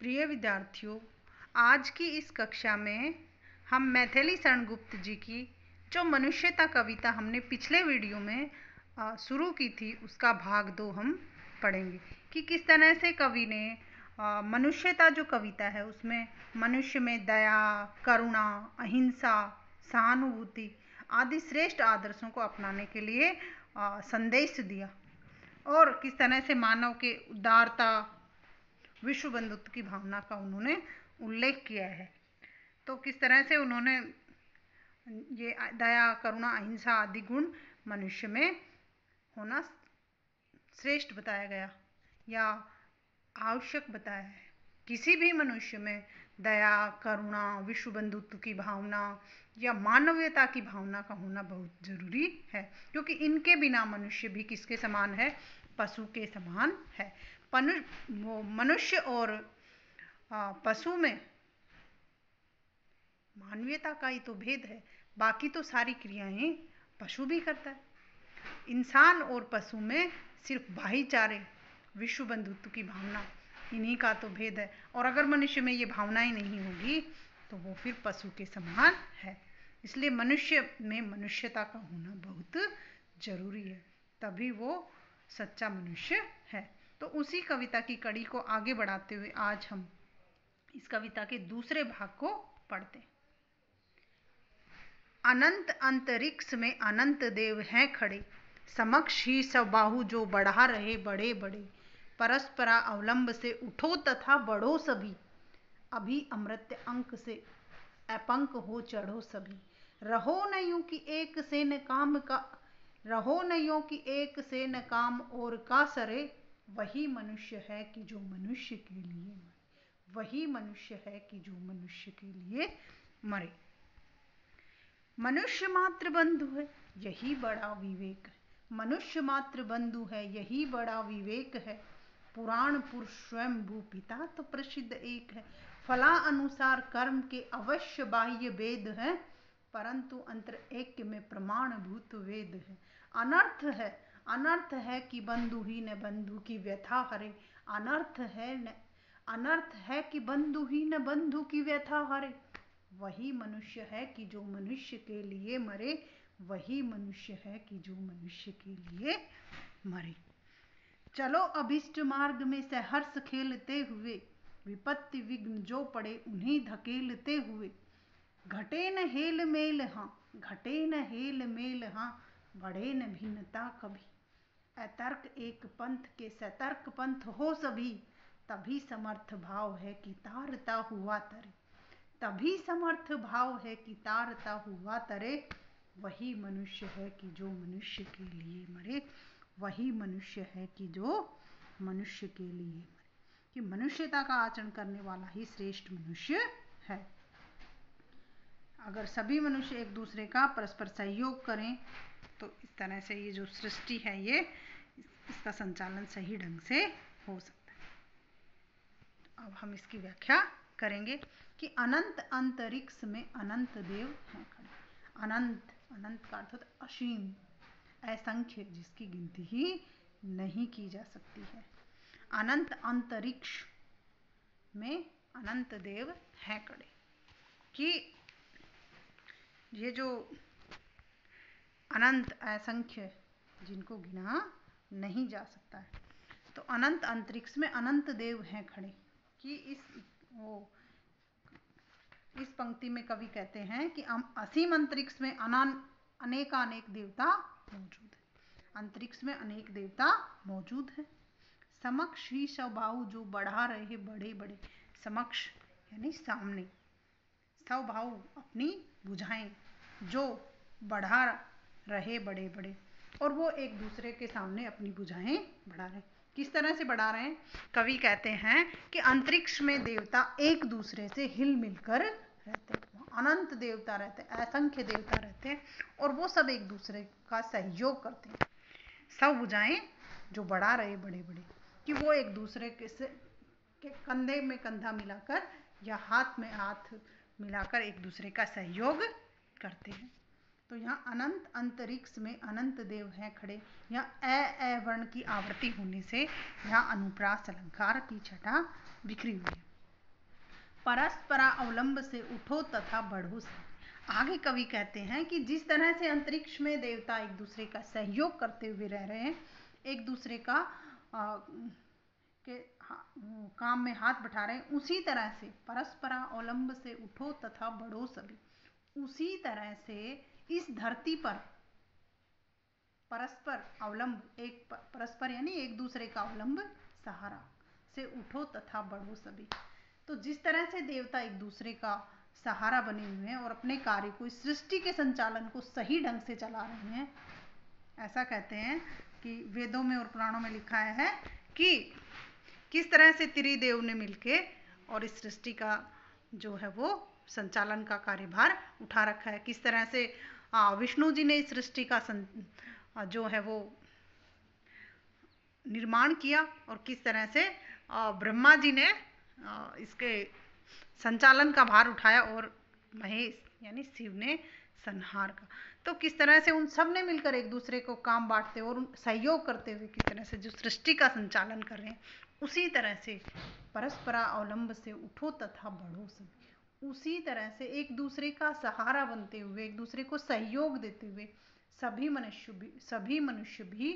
प्रिय विद्यार्थियों, आज की इस कक्षा में हम मैथिली शरण गुप्त जी की जो मनुष्यता कविता हमने पिछले वीडियो में शुरू की थी, उसका भाग 2 हम पढ़ेंगे कि किस तरह से कवि ने मनुष्यता जो कविता है उसमें मनुष्य में दया, करुणा, अहिंसा, सहानुभूति आदि श्रेष्ठ आदर्शों को अपनाने के लिए संदेश दिया और किस तरह से मानव के उदारता, विश्व बंधुत्व की भावना का उन्होंने उल्लेख किया है। तो किस तरह से उन्होंने ये दया, करुणा, अहिंसा आदि गुण मनुष्य में होना श्रेष्ठ बताया गया या आवश्यक बताया है। किसी भी मनुष्य में दया, करुणा, विश्व बंधुत्व की भावना या मानवीयता की भावना का होना बहुत जरूरी है, क्योंकि इनके बिना मनुष्य भी किसके समान है? पशु के समान है। मनुष्य और पशु में मानवीयता का ही तो भेद है, बाकी तो सारी क्रियाएं पशु भी करता है। इंसान और पशु में सिर्फ भाईचारे, विश्व बंधुत्व की भावना, इन्हीं का तो भेद है। और अगर मनुष्य में ये भावनाएं नहीं होगी तो वो फिर पशु के समान है। इसलिए मनुष्य में मनुष्यता का होना बहुत जरूरी है, तभी वो सच्चा मनुष्य है। तो उसी कविता की कड़ी को आगे बढ़ाते हुए आज हम इस कविता के दूसरे भाग को पढ़ते हैं। अनंत अंतरिक्ष में अनंत देव हैं खड़े, समक्ष ही सब बाहु जो बढ़ा रहे बड़े बड़े। परस्परा अवलंब से उठो तथा बढ़ो सभी, अभी अमृत अंक से अपंक हो चढ़ो सभी। रहो न यूं कि एक से न काम का, रहो न यूं कि एक से न काम और का सरे। वही मनुष्य है कि जो मनुष्य के लिए मरे, वही मनुष्य है कि जो मनुष्य के लिए मरे। मनुष्य मात्र बंधु है यही बड़ा विवेक है, मनुष्य मात्र बंधु है यही बड़ा विवेक है। पुराण पुरुष स्वयं भू पिता तो प्रसिद्ध एक है। फला अनुसार कर्म के अवश्य बाह्य भेद है, परंतु अंतर ऐक्य में प्रमाण भूत वेद है। अनर्थ है कि बंधु ही न बंधु की व्यथा हरे। अनर्थ है कि बंधु ही न बंधु की व्यथा हरे। वही मनुष्य है कि जो मनुष्य के लिए मरे, वही मनुष्य है कि जो मनुष्य के लिए मरे। चलो अभिष्ट मार्ग में सहर्ष खेलते हुए, विपत्ति विघ्न जो पड़े उन्हें धकेलते हुए। घटे न हेल मेल हाँ, घटे न हेल मेल हाँ, बढ़े न भिन्नता कभी। अतर्क एक पंथ के सतर्क पंथ हो सभी, तभी समर्थ भाव है कि तारता हुआ तरे। तभी समर्थ भाव है कि तारता हुआ तरे। वही मनुष्य है कि जो मनुष्य के लिए मरे, वही मनुष्य है कि जो मनुष्य के लिए मरे। कि मनुष्यता का आचरण करने वाला ही श्रेष्ठ मनुष्य है। अगर सभी मनुष्य एक दूसरे का परस्पर सहयोग करें तो इस तरह से ये जो सृष्टि है ये इसका संचालन सही ढंग से हो सकता है। अब हम इसकी व्याख्या करेंगे कि अनंत अंतरिक्ष में अनंत देव हैं खड़े। अनंत, अनंत का अर्थ होता है असीम, असंख्य, जिसकी गिनती ही नहीं की जा सकती है। अनंत अंतरिक्ष में अनंत देव हैं खड़े। कि ये जो अनंत, असंख्य, जिनको गिना नहीं जा सकता है, तो अनंत अंतरिक्ष में अनंत देव हैं खड़े। कि इस पंक्ति में कवि कहते हैं कि असीम अंतरिक्ष में अनेकानेक देवता मौजूद है। अंतरिक्ष में अनेक देवता मौजूद है। समक्ष ही स्वभाव जो बढ़ा रहे बड़े बड़े। समक्ष यानी सामने, स्वभाव अपनी भुजाएं जो बढ़ा रहे बड़े बड़े, और वो एक दूसरे के सामने अपनी भुजाएं बढ़ा रहे। किस तरह से बढ़ा रहे हैं? कवि कहते हैं कि अंतरिक्ष में देवता एक दूसरे से हिल मिलकर रहते हैं, अनंत देवता रहते हैं, असंख्य देवता रहते हैं, और वो सब एक दूसरे का सहयोग करते हैं। सब भुजाएं जो बढ़ा रहे बड़े बड़े, कि वो एक दूसरे के कंधे में कंधा मिलाकर या हाथ में हाथ मिलाकर एक दूसरे का सहयोग करते हैं। तो यहाँ अनंत अंतरिक्ष में अनंत देव हैं खड़े। यहाँ अ वर्ण की आवृत्ति होने से यहाँ अनुप्रास अलंकार की छटा बिखरी हुई है। परस्परा अवलंब से उठो तथा बढ़ो। आगे कवि कहते हैं कि जिस तरह से अंतरिक्ष में देवता एक दूसरे का सहयोग करते हुए रह रहे हैं, एक दूसरे का काम में हाथ बटा रहे हैं, उसी तरह से परस्परा अवलंब से उठो तथा बढ़ो सभी। उसी तरह से इस धरती पर परस्पर अवलंब, एक परस्पर यानी एक दूसरे का अवलंब सहारा से उठो तथा बढ़ो सभी। तो जिस तरह से देवता एक दूसरे का सहारा बने हुए हैं और अपने कार्य को, इस सृष्टि के संचालन को सही ढंग से चला रहे हैं, ऐसा कहते हैं कि वेदों में और पुराणों में लिखा है कि किस तरह से त्रिदेव ने मिलके और इस सृष्टि का जो है वो संचालन का कार्यभार उठा रखा है। किस तरह से विष्णु जी ने इस सृष्टि का जो है वो निर्माण किया और किस तरह से ब्रह्मा जी ने इसके संचालन का भार उठाया और महेश यानी शिव ने संहार का। तो किस तरह से उन सब ने मिलकर एक दूसरे को काम बांटते और सहयोग करते हुए किस तरह से जो सृष्टि का संचालन कर रहे हैं, उसी तरह से परस्परा अवलंब से उठो तथा बढ़ो सभी। उसी तरह से एक दूसरे का सहारा बनते हुए, एक दूसरे को सहयोग देते हुए सभी मनुष्य भी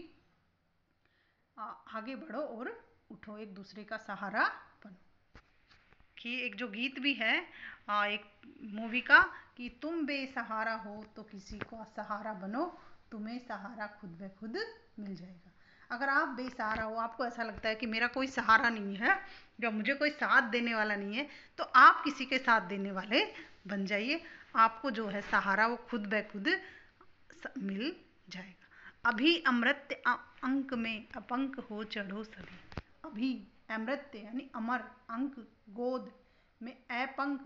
आगे बढ़ो और उठो, एक दूसरे का सहारा बनो। कि एक जो गीत भी है एक मूवी का कि तुम बेसहारा हो तो किसी को सहारा बनो, तुम्हें सहारा खुद ब खुद मिल जाएगा। अगर आप बेसहारा हो, आपको ऐसा लगता है कि मेरा कोई सहारा नहीं है, जब मुझे कोई साथ देने वाला नहीं है, तो आप किसी के साथ देने वाले बन जाइए। आपको जो है सहारा वो खुद ब खुद मिल जाएगा। अभी अमृत अंक में अपंक हो चढ़ो सभी। अभी अमृत यानी अमर, अंक गोद में अपंक,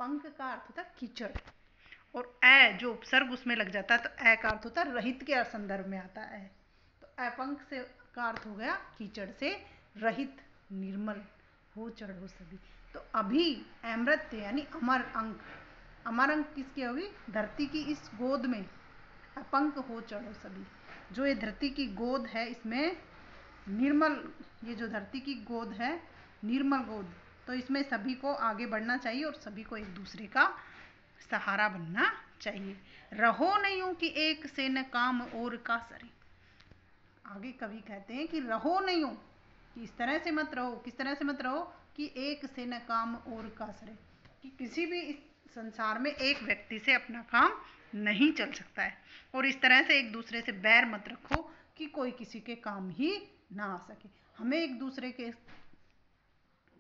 पंक का अर्थ होता है कीचड़, और ए जो उपसर्ग उसमें लग जाता है तो ए का अर्थ होता है रहित के संदर्भ में आता है। तो अपंक से का अर्थ हो गया कीचड़ से रहित, निर्मल हो चढ़ो सभी। तो अभी अमृत यानी अमर अंक, अमर अंक किसकी हुई? धरती की इस गोद में अपंक हो चढ़ो सभी। जो ये धरती की गोद है इसमें निर्मल, ये जो धरती की गोद है निर्मल गोद, तो इसमें सभी को आगे बढ़ना चाहिए और सभी को एक दूसरे का सहारा बनना चाहिए। रहो नहीं हो कि एक से न काम और का सरे। आगे कवि कहते हैं कि रहो नहीं हो कि इस तरह से मत रहो, किस तरह से मत रहो कि एक से न काम और का सरे, कि किसी भी इस संसार में एक व्यक्ति से अपना काम नहीं चल सकता है। और इस तरह से एक दूसरे से बैर मत रखो कि कोई किसी के काम ही ना आ सके। हमें एक दूसरे के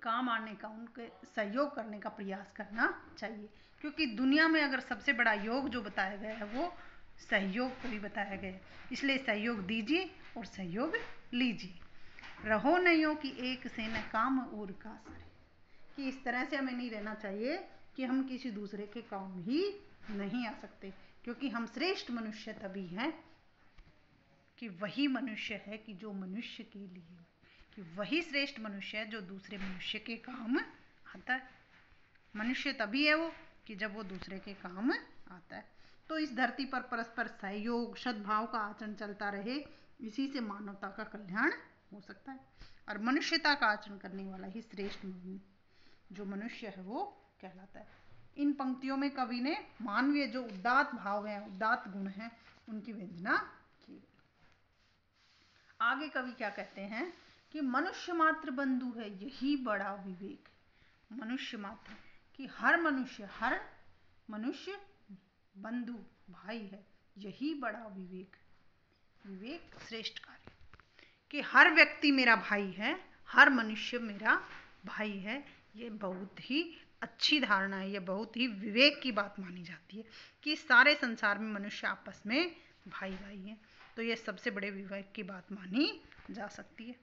काम आने का, उनके सहयोग करने का प्रयास करना चाहिए, क्योंकि दुनिया में अगर सबसे बड़ा योग जो बताया गया है वो सहयोग को ही बताया गया है। इसलिए सहयोग दीजिए और सहयोग लीजिए। रहो नहीं हो कि एक से न काम और का सरे, कि इस तरह से हमें नहीं रहना चाहिए कि हम किसी दूसरे के काम ही नहीं आ सकते, क्योंकि हम श्रेष्ठ मनुष्य तभी हैं कि वही मनुष्य है कि जो मनुष्य के लिए, कि वही श्रेष्ठ मनुष्य है जो दूसरे मनुष्य के काम आता है। मनुष्य तभी है वो कि जब वो दूसरे के काम आता है। तो इस धरती पर परस्पर सहयोग, सद्भाव का आचरण चलता रहे, इसी से मानवता का कल्याण हो सकता है। और मनुष्यता का आचरण करने वाला ही श्रेष्ठ जो मनुष्य है वो कहलाता है। इन पंक्तियों में कवि ने मानवीय जो उदात्त भाव है, उदात्त गुण है, उनकी वंदना की। आगे कवि क्या कहते हैं कि मनुष्य मात्र बंधु है यही बड़ा विवेक। मनुष्य मात्र, कि हर मनुष्य बंधु भाई है, यही बड़ा विवेक। विवेक श्रेष्ठ कार्य, कि हर व्यक्ति मेरा भाई है, हर मनुष्य मेरा भाई है, ये बहुत ही अच्छी धारणा है, ये बहुत ही विवेक की बात मानी जाती है कि सारे संसार में मनुष्य आपस में भाई भाई हैं। तो ये सबसे बड़े विवेक की बात मानी जा सकती है।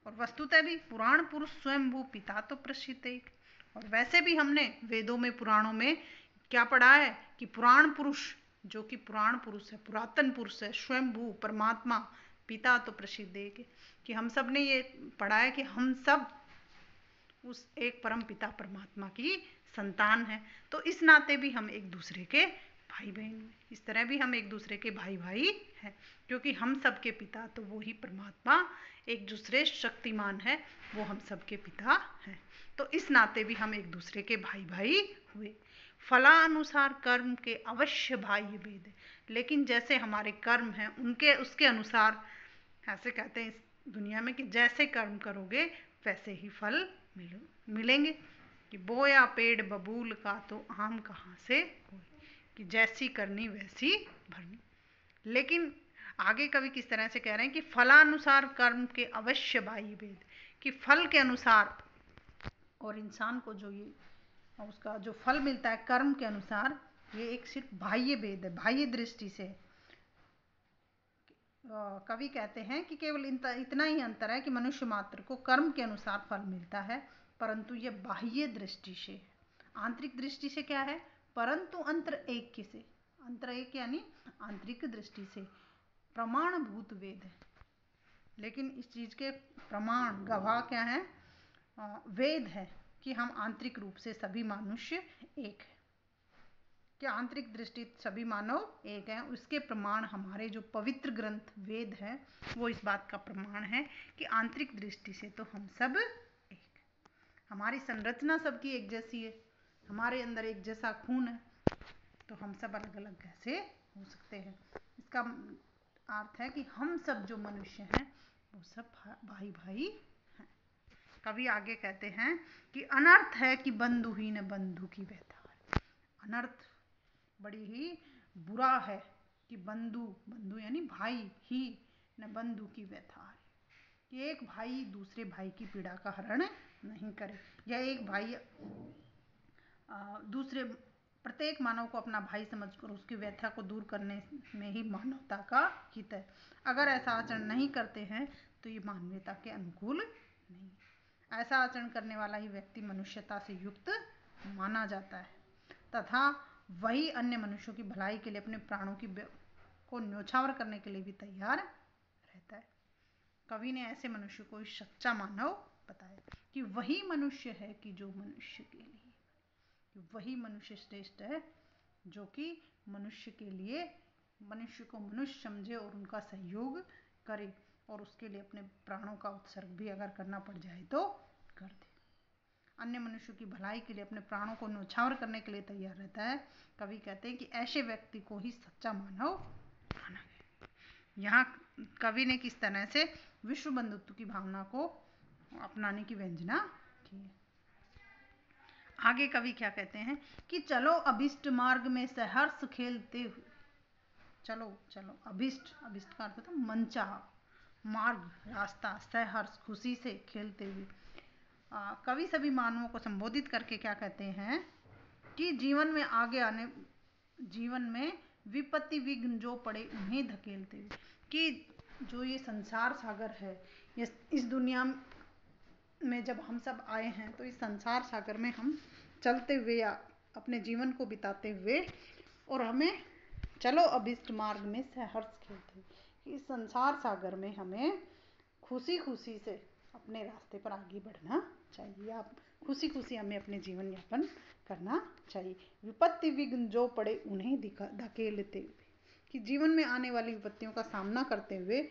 और वस्तुतः भी पुराण पुरुष स्वयंभू पिता तो प्रसिद्ध एक। और वैसे भी हमने वेदों में, पुराणों में क्या पढ़ा है कि पुराण पुरुष, जो कि पुराण पुरुष है, पुरातन पुरुष है, स्वयंभू परमात्मा पिता तो प्रसिद्ध एक, कि हम सब ने ये पढ़ा है कि हम सब उस एक परम पिता परमात्मा की संतान है। तो इस नाते भी हम एक दूसरे के भाई बहन हुए। इस तरह भी हम एक दूसरे के भाई भाई हैं, क्योंकि हम सबके पिता तो वो ही परमात्मा एक दूसरे शक्तिमान है, वो हम सबके पिता हैं। तो इस नाते भी हम एक दूसरे के भाई भाई हुए। फलानुसार कर्म के अवश्य बाह्य भेद है, लेकिन जैसे हमारे कर्म हैं उनके उसके अनुसार, ऐसे कहते हैं इस दुनिया में कि जैसे कर्म करोगे वैसे ही फल मिलेंगे। कि बोया पेड़ बबूल का तो आम कहाँ से होए, कि जैसी करनी वैसी भरनी। लेकिन आगे कवि किस तरह से कह रहे हैं कि फलानुसार कर्म के अवश्य बाह्य भेद, कि फल के अनुसार और इंसान को जो ये उसका जो फल मिलता है कर्म के अनुसार, ये एक सिर्फ बाह्य भेद है, बाह्य दृष्टि से। कवि कहते हैं कि केवल इतना ही अंतर है कि मनुष्य मात्र को कर्म के अनुसार फल मिलता है, परंतु यह बाह्य दृष्टि से। आंतरिक दृष्टि से क्या है? परंतु अंतर एक से, अंतर एक यानी आंतरिक दृष्टि से प्रमाणभूत वेद है। लेकिन इस चीज के प्रमाण गवाह क्या है? वेद है कि हम आंतरिक रूप से सभी मनुष्य एक है, कि आंतरिक दृष्टि सभी मानव एक हैं। उसके प्रमाण हमारे जो पवित्र ग्रंथ वेद है वो इस बात का प्रमाण है कि आंतरिक दृष्टि से तो हम सब एक। हमारी संरचना सबकी एक जैसी है, हमारे अंदर एक जैसा खून है, तो हम सब अलग अलग कैसे हो सकते हैं? इसका अर्थ है कि हम सब जो मनुष्य हैं वो सब भाई भाई हैं। कवि आगे कहते हैं कि अनर्थ है कि बंधुहीन बंधु की व्यथा। अनर्थ बड़ी ही बुरा है कि बंधु यानी भाई ही न बंधु की व्यथा है, कि एक भाई दूसरे भाई की पीड़ा का हरण नहीं करे, या एक भाई दूसरे प्रत्येक मानव को अपना भाई समझकर उसकी व्यथा को दूर करने में ही मानवता का हित है। अगर ऐसा आचरण नहीं करते हैं तो ये मानवीयता के अनुकूल नहीं। ऐसा आचरण करने वाला ही व्यक्ति मनुष्यता से युक्त माना जाता है, तथा वही अन्य मनुष्यों की भलाई के लिए अपने प्राणों को न्योछावर करने के लिए भी तैयार रहता है। कवि ने ऐसे मनुष्य को सच्चा मानव बताया कि वही मनुष्य है कि जो मनुष्य के लिए, वही मनुष्य श्रेष्ठ है जो कि मनुष्य के लिए मनुष्य को मनुष्य समझे और उनका सहयोग करे, और उसके लिए अपने प्राणों का उत्सर्ग भी अगर करना पड़ जाए तो कर दे। अन्य मनुष्यों की भलाई के लिए अपने प्राणों को न्योछावर करने के लिए तैयार रहता है। कवि कहते हैं कि ऐसे व्यक्ति को ही सच्चा मानव माना गया। यहाँ कवि ने किस तरह से विश्व बंधुत्व की भावना को अपनाने की व्यंजना की है। आगे कवि क्या कहते हैं कि चलो अभिष्ट मार्ग में सहर्ष खेलते हुए, चलो चलो अभिष्ट, अभिष्ट का अर्थ होता है मनचाहा मार्ग, रास्ता, सहर्ष खुशी से खेलते हुए। कवि सभी मानवों को संबोधित करके क्या कहते हैं कि जीवन में आगे आने, जीवन में विपत्ति विघ्न जो पड़े उन्हें धकेलते हुए, कि जो ये संसार सागर है, इस दुनिया में जब हम सब आए हैं तो इस संसार सागर में हम चलते हुए या अपने जीवन को बिताते हुए, और हमें चलो अभिष्ट मार्ग में सहर्ष खेलते हुए, इस संसार सागर में हमें खुशी खुशी से अपने रास्ते पर आगे बढ़ना चाहिए, या खुशी खुशी हमें अपने जीवन यापन करना चाहिए। विपत्ति विघ्न जो पड़े उन्हें धकेलते हुए, कि जीवन में आने वाली विपत्तियों का सामना करते हुए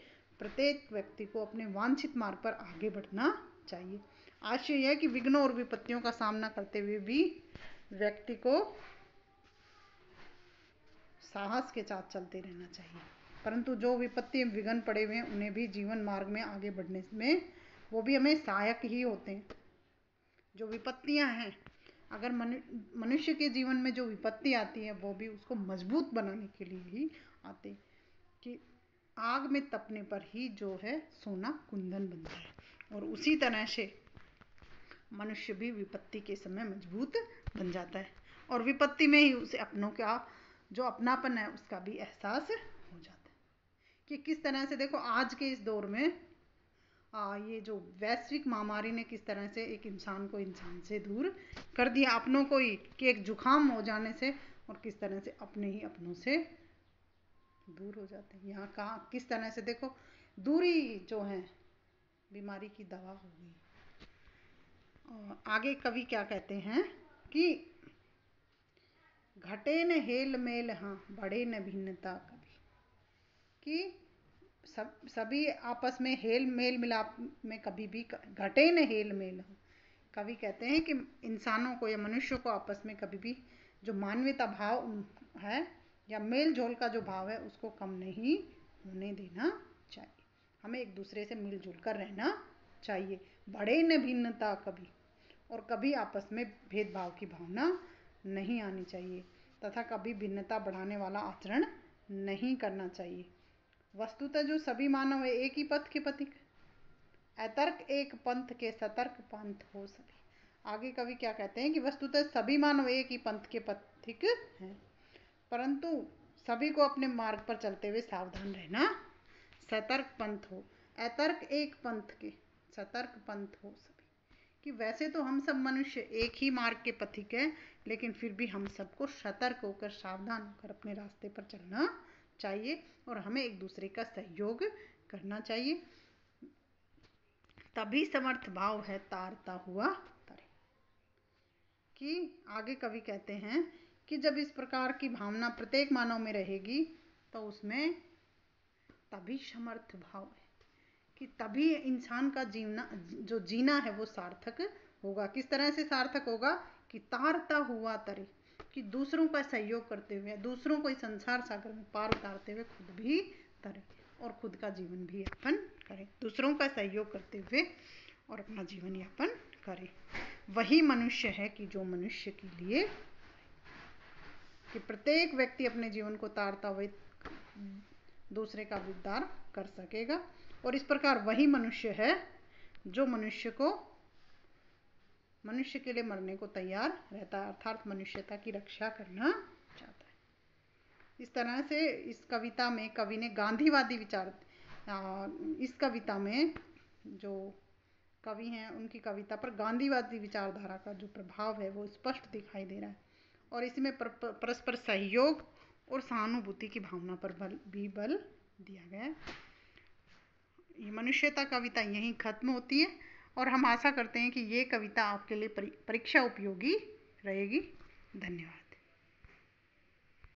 प्रत्येक व्यक्ति को अपने वांछित मार्ग पर आगे बढ़ना चाहिए। आशय यह है कि विघ्नों और विपत्तियों का सामना करते हुए भी व्यक्ति को साहस के साथ चलते रहना चाहिए, परंतु जो विपत्ति विघ्न पड़े हुए हैं उन्हें भी जीवन मार्ग में आगे बढ़ने में वो भी हमें सहायक ही होते हैं। जो विपत्तियां हैं, अगर मनुष्य के जीवन में जो विपत्ति आती है वो भी उसको मजबूत बनाने के लिए ही आते, कि आग में तपने पर ही जो है सोना कुंदन बनता है, और उसी तरह से मनुष्य भी विपत्ति के समय मजबूत बन जाता है, और विपत्ति में ही उसे अपनों का जो अपनापन है उसका भी एहसास हो जाता है। कि किस तरह से देखो आज के इस दौर में ये जो वैश्विक महामारी ने किस तरह से एक इंसान को इंसान से दूर कर दिया, अपनों को ही, कि एक जुकाम हो जाने से, और किस तरह से अपने ही अपनों से दूर हो जाते हैं। यहाँ कहाँ किस तरह से देखो दूरी जो है बीमारी की दवा हो गई। आगे कवि क्या कहते हैं कि घटे न हेल मेल, हाँ बढ़े न भिन्नता कभी। कि सभी आपस में हेल मेल मिलाप में कभी भी घटे न हेल मेल हो। कवि कहते हैं कि इंसानों को या मनुष्यों को आपस में कभी भी जो मानवीयता भाव है या मेल जोल का जो भाव है उसको कम नहीं होने देना चाहिए। हमें एक दूसरे से मिलजुल कर रहना चाहिए। बढ़े न भिन्नता कभी, और कभी आपस में भेदभाव की भावना नहीं आनी चाहिए तथा कभी भिन्नता बढ़ाने वाला आचरण नहीं करना चाहिए। वस्तुतः जो सभी मानव है एक ही पथ के पथिक, अतर्क एक पंथ के सतर्क पंथ हो सभी। आगे कवि क्या कहते हैं कि वस्तुतः सभी मानव एक ही पंथ के पथिक हैं, परंतु सभी को अपने मार्ग पर चलते हुए सावधान रहना सतर्क पंथ हो। अतर्क एक पंथ के सतर्क पंथ हो सभी। कि वैसे तो हम सब मनुष्य एक ही मार्ग के पथिक हैं, लेकिन फिर भी हम सबको सतर्क होकर सावधान होकर अपने रास्ते पर चलना चाहिए और हमें एक दूसरे का सहयोग करना चाहिए। तभी समर्थ भाव है तारता हुआ तरे। कि आगे कवि कहते हैं कि जब इस प्रकार की भावना प्रत्येक मानव में रहेगी तो उसमें तभी समर्थ भाव है, कि तभी इंसान का जीना है वो सार्थक होगा। किस तरह से सार्थक होगा? कि तारता हुआ तरे, कि दूसरों का सहयोग करते हुए, दूसरों को इस संसार सागर में पार उतारते हुए खुद भी तरे और खुद का जीवन भी यापन करे। दूसरों का सहयोग करते हुए और अपना जीवन यापन करे। वही मनुष्य है कि जो मनुष्य के लिए, कि प्रत्येक व्यक्ति अपने जीवन को तारता हुए दूसरे का उद्धार कर सकेगा। और इस प्रकार वही मनुष्य है जो मनुष्य के लिए मरने को तैयार रहता है, अर्थात मनुष्यता की रक्षा करना चाहता है। इस तरह से इस कविता में कवि ने गांधीवादी विचार, इस कविता में जो कवि हैं उनकी कविता पर गांधीवादी विचारधारा का जो प्रभाव है वो स्पष्ट दिखाई दे रहा है। और इसमें परस्पर सहयोग और सहानुभूति की भावना पर बल दिया गया है। ये मनुष्यता कविता यहीं खत्म होती है और हम आशा करते हैं कि ये कविता आपके लिए परीक्षा उपयोगी रहेगी। धन्यवाद।